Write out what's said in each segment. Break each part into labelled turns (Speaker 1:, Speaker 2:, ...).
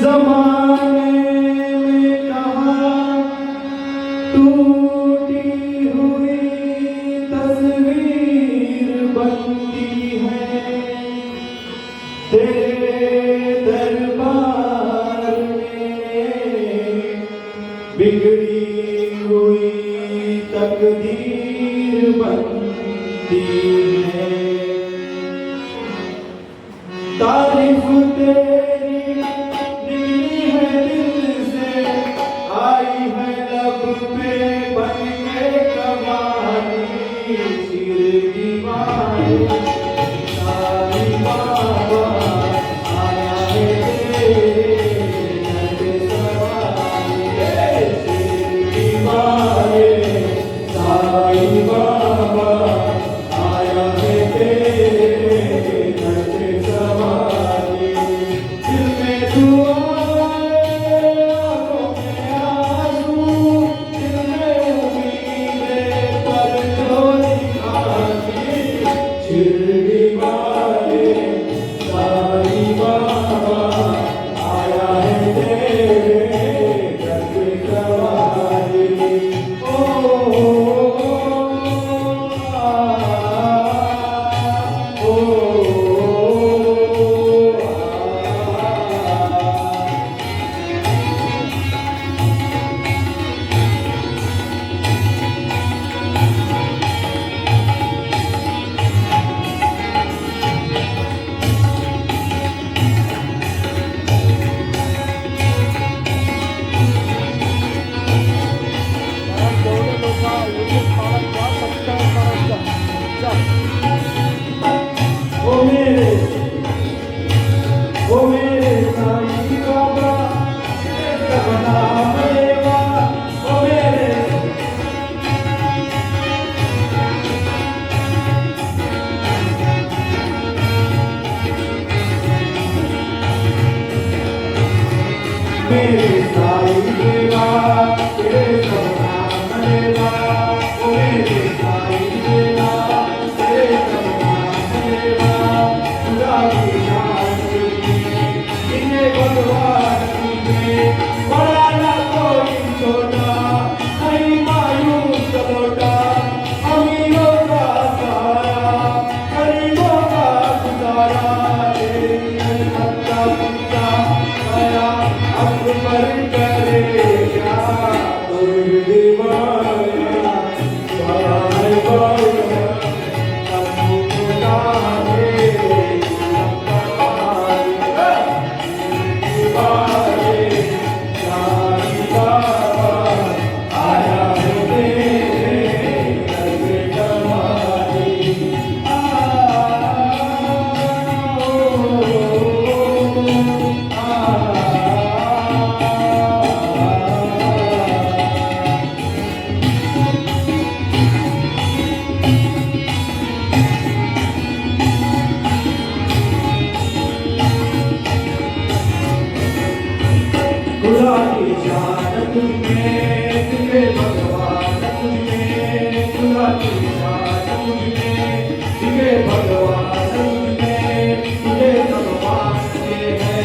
Speaker 1: जमाने में कहाँ टूटी हुई तस्वीर बनती है, तेरे दरबार में बिगड़ी हुई तकदीर बनती है। तारीफ तेरी निकली है दिल से, आई है लब पे बन के कवाली। चिर दीवार साई बाबा आया है तेरे दर सवारी। चिर दीवार साई बाबा आया है तेरे दर सवारी। दिल में दुआ आंखों में आंसू, दिल में उम्मीदें पर डोली खाती। शिरडी वाले साईं बाबा आया है तेरे दर सवारी। ओ मेरे साईं बाबा सपना मेवा। ओ मेरे साईं देवा तेरे सपना मेवा। ओ मेरे साईं देवा तेरे सपना मेवा। खुदा की जान इन्हें भगवान तुझे बड़ा ना कोई छोटा, नहीं मायूस लौटा अमीरों का सहारा, गरीबों का गुजारा। तेरी सत्ता पिता आया अब पर करे क्या कोई दीवाना सारे बाबा अब खुदा दे खुदा की जान तुझमें, तुझे भगवान तुझमें। खुदा की जान तुझमें, तुझे भगवान तुझमें। तुझे भगवान के है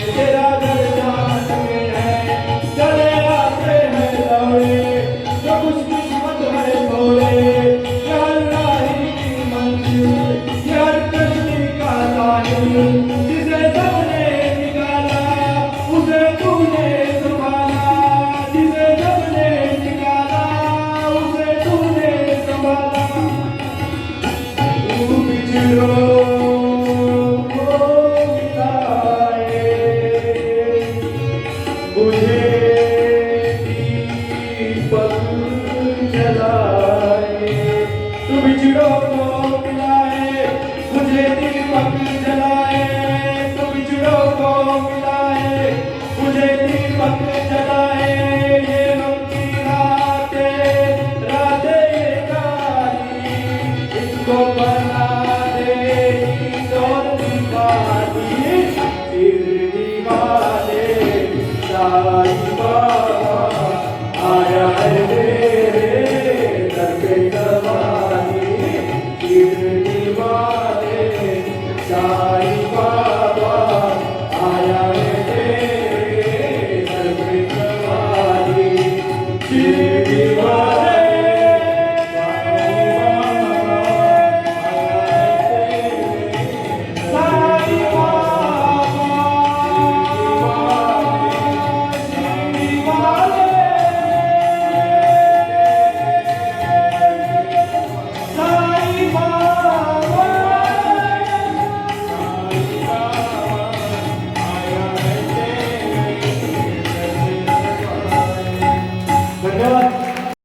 Speaker 1: तेरा घर जान के है। चले आते हैं दौड़े जो कुछ किस्मत है भोले, यार राही की मंजिल यार कश्ती का साहिल। जिसे सबने निकाला उसे तूने संभाला, जिसे सबने निकाला उसे तूने संभाला। तू बिछड़ो को मिलाए मुझे दीपक जलाए। तू बिछड़ो को मिलाए मुझे दीपक जलाए। तू बिछड़ो को मिलाए मुझे दीपक जलाए। ये मक्की रातें ये काली, इसको बना दे दौर दिवाली।